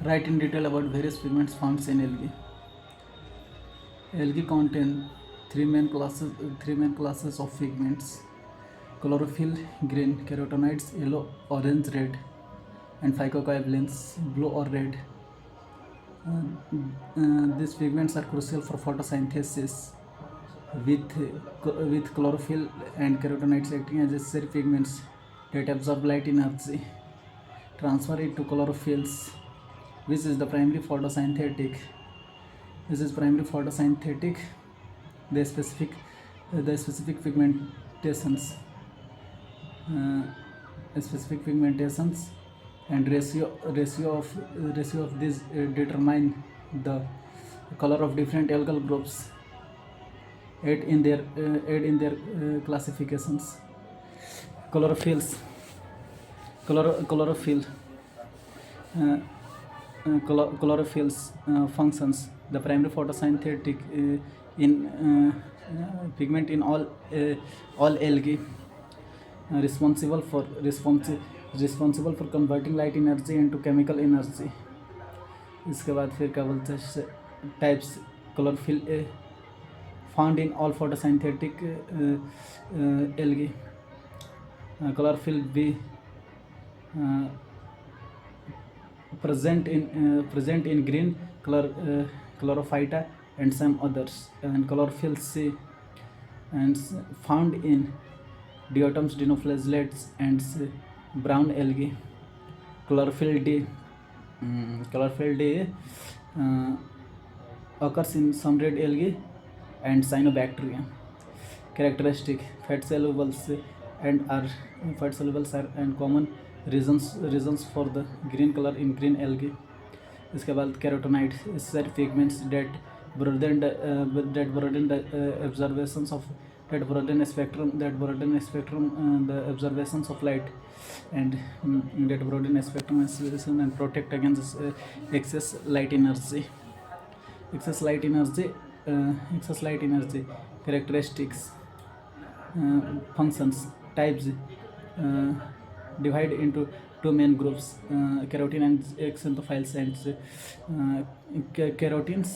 Write in detail about various pigments found in algae. Algae contain three main classes of pigments: chlorophyll, green, carotenoids, yellow, orange, red, and phycobilins, blue or red. These pigments are crucial for photosynthesis, with chlorophyll and carotenoids acting as necessary pigments that absorb light energy, transfer it to chlorophylls, which is the primary photosynthetic. This is primary photosynthetic. The specific pigmentations, uh, specific pigmentations and ratio of these determine the color of different algal groups. Aid in their classifications. Chlorophylls. Chlorophyll. Uh, Chlorophylls functions. The primary photosynthetic in pigment in all algae, responsible for converting light energy into chemical energy. इसके बाद फिर क्या बोलते हैं types. Chlorophyll found in all photosynthetic algae. Chlorophyll B present in green chlorophyta and some others, and chlorophyll C and found in diatoms, dinoflagellates, and brown algae. Chlorophyll D occurs in some red algae and cyanobacteria. Characteristic: fat solubles are and common reasons for the green color in green algae. इसके बाद carotenoids, necessary pigments that broaden the observations of broaden spectrum the observations of light, and that broaden spectrum and protect against excess light energy. Excess light energy. Characteristics, functions, types, divide into two main groups: keratin and xanthophyll sands. Keratins,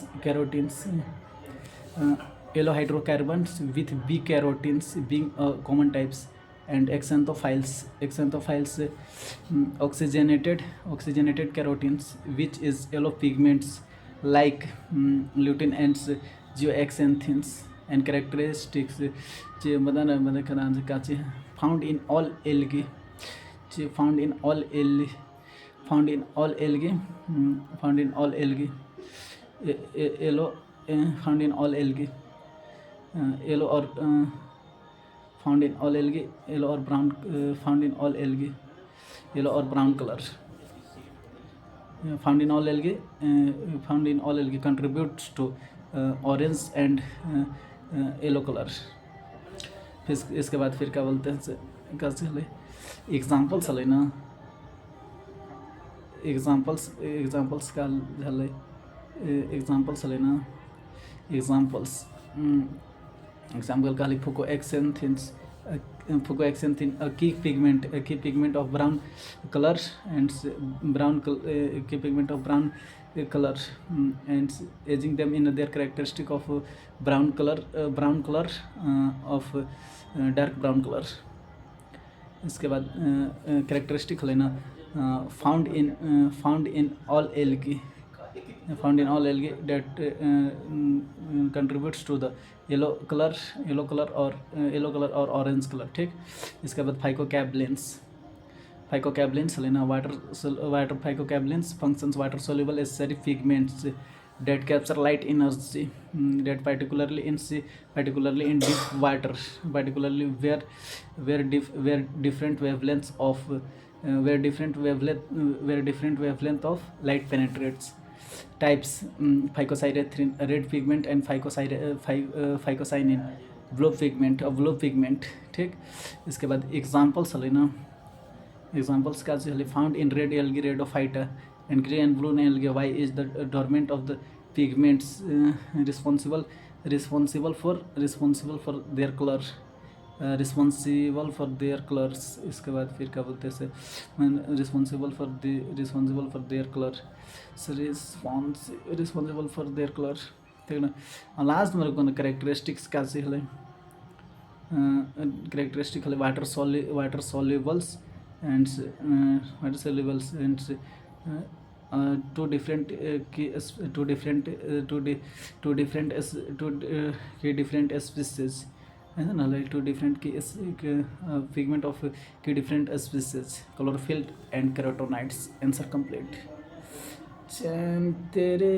yellow hydrocarbons with B keratins being common types, and xanthophyls, oxygenated keratins, which is yellow pigments like lutein and geoxanthins. And characteristics, found in all algae. Found in all algae. Yellow. Found in all algae. Yellow or found in all algae. Yellow or brown. Found in all algae. Yellow or brown color. Found in all algae. Contributes to orange and yellow colour. फिर इसके बाद फिर क्या बोलते हैं कसले examples हले ना एग्जांपल्स का हले एग्जांपल्स हले ना एग्जांपल का fucoxanthin, a key pigment of brown color and key pigment of brown color, and aging them in their characteristic of brown color of dark brown color. इसके बाद characteristic लेना found in all algae that contributes to the yellow color or orange color. ठीक. इसके बाद phycocablins लेना water phycocablins functions water soluble necessary pigments that capture light energy, that particularly in deep water, particularly where different wavelengths of light penetrates. Types: phycocyanin, red pigment, and phycocyanin, blue pigment. ठीक. इसके बाद examples लेना examples का found in red algae rhodophyta and grey and blue algae. Why is the dormant of the pigments responsible for their color? Responsible for their colours. इसके बाद फिर क्या बोलते हैं, responsible for their colour, responsible for their colour, ठीक है ना। Last मेरे को कैरेक्टरिस्टिक्स क्या सी हले, कैरेक्टरिस्टिक हले water solubles and two different key different species, and then like two different pigment of key different species, chlorophyll and carotenoids. Answer complete. तेरे